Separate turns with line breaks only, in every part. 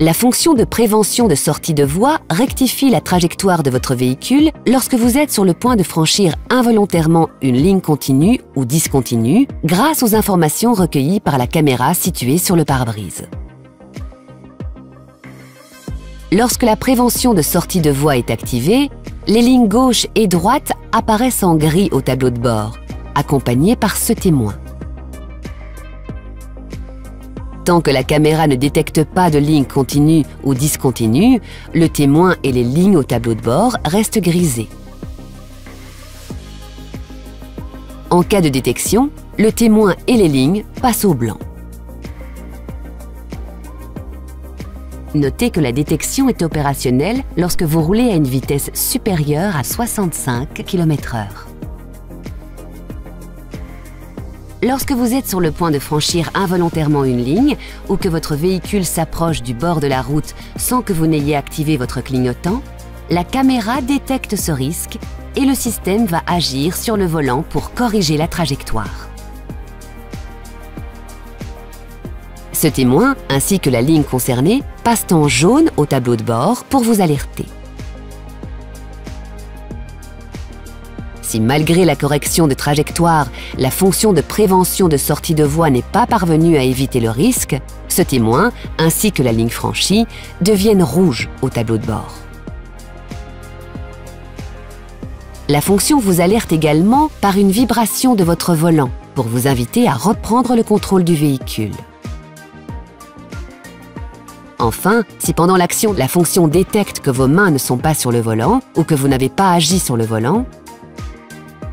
La fonction de prévention de sortie de voie rectifie la trajectoire de votre véhicule lorsque vous êtes sur le point de franchir involontairement une ligne continue ou discontinue grâce aux informations recueillies par la caméra située sur le pare-brise. Lorsque la prévention de sortie de voie est activée, les lignes gauche et droite apparaissent en gris au tableau de bord, accompagnées par ce témoin. Tant que la caméra ne détecte pas de ligne continue ou discontinue, le témoin et les lignes au tableau de bord restent grisés. En cas de détection, le témoin et les lignes passent au blanc. Notez que la détection est opérationnelle lorsque vous roulez à une vitesse supérieure à 65 km/h. Lorsque vous êtes sur le point de franchir involontairement une ligne ou que votre véhicule s'approche du bord de la route sans que vous n'ayez activé votre clignotant, la caméra détecte ce risque et le système va agir sur le volant pour corriger la trajectoire. Ce témoin, ainsi que la ligne concernée, passent en jaune au tableau de bord pour vous alerter. Si malgré la correction de trajectoire, la fonction de prévention de sortie de voie n'est pas parvenue à éviter le risque, ce témoin, ainsi que la ligne franchie, deviennent rouges au tableau de bord. La fonction vous alerte également par une vibration de votre volant pour vous inviter à reprendre le contrôle du véhicule. Enfin, si pendant l'action, la fonction détecte que vos mains ne sont pas sur le volant ou que vous n'avez pas agi sur le volant,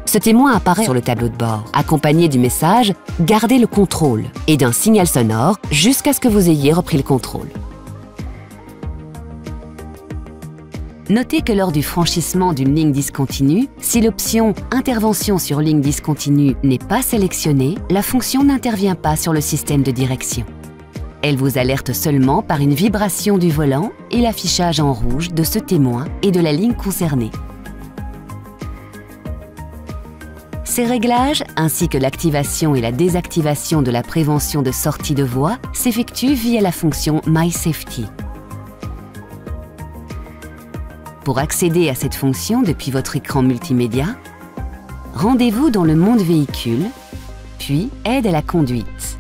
ce témoin apparaît sur le tableau de bord, accompagné du message « Gardez le contrôle » et d'un signal sonore jusqu'à ce que vous ayez repris le contrôle. Notez que lors du franchissement d'une ligne discontinue, si l'option « Intervention sur ligne discontinue » n'est pas sélectionnée, la fonction n'intervient pas sur le système de direction. Elle vous alerte seulement par une vibration du volant et l'affichage en rouge de ce témoin et de la ligne concernée. Ces réglages, ainsi que l'activation et la désactivation de la prévention de sortie de voie, s'effectuent via la fonction My Safety. Pour accéder à cette fonction depuis votre écran multimédia, rendez-vous dans le Monde véhicule, puis Aide à la conduite.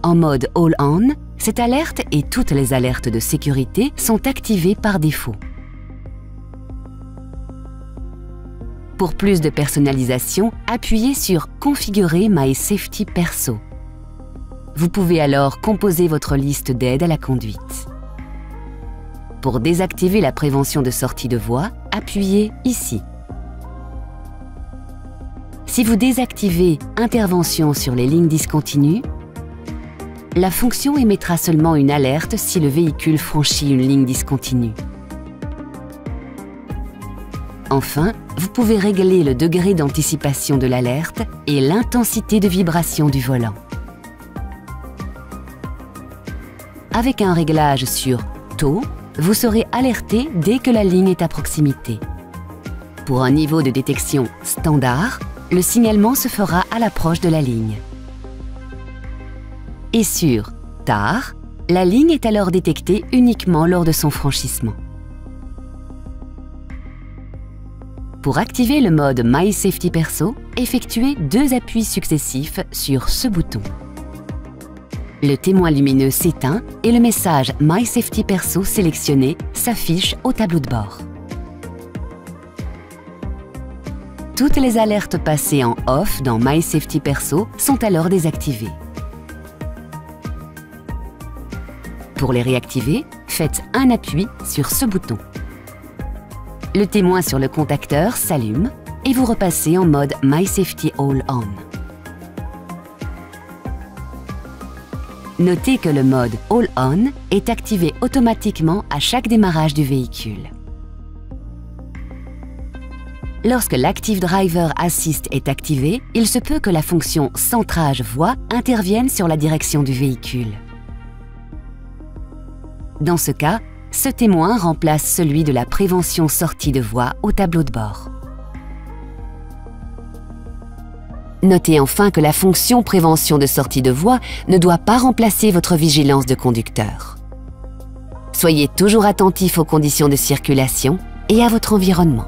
En mode All On, cette alerte et toutes les alertes de sécurité sont activées par défaut. Pour plus de personnalisation, appuyez sur « Configurer My Safety Perso ». Vous pouvez alors composer votre liste d'aide à la conduite. Pour désactiver la prévention de sortie de voie, appuyez ici. Si vous désactivez « Intervention sur les lignes discontinues », la fonction émettra seulement une alerte si le véhicule franchit une ligne discontinue. Enfin, vous pouvez régler le degré d'anticipation de l'alerte et l'intensité de vibration du volant. Avec un réglage sur Taux, vous serez alerté dès que la ligne est à proximité. Pour un niveau de détection standard, le signalement se fera à l'approche de la ligne. Et sur Tard, la ligne est alors détectée uniquement lors de son franchissement. Pour activer le mode My Safety Perso, effectuez 2 appuis successifs sur ce bouton. Le témoin lumineux s'éteint et le message My Safety Perso sélectionné s'affiche au tableau de bord. Toutes les alertes passées en off dans My Safety Perso sont alors désactivées. Pour les réactiver, faites un appui sur ce bouton. Le témoin sur le contacteur s'allume et vous repassez en mode My Safety All On. Notez que le mode All On est activé automatiquement à chaque démarrage du véhicule. Lorsque l'Active Driver Assist est activé, il se peut que la fonction centrage voie intervienne sur la direction du véhicule. Dans ce cas, ce témoin remplace celui de la prévention sortie de voie au tableau de bord. Notez enfin que la fonction prévention de sortie de voie ne doit pas remplacer votre vigilance de conducteur. Soyez toujours attentif aux conditions de circulation et à votre environnement.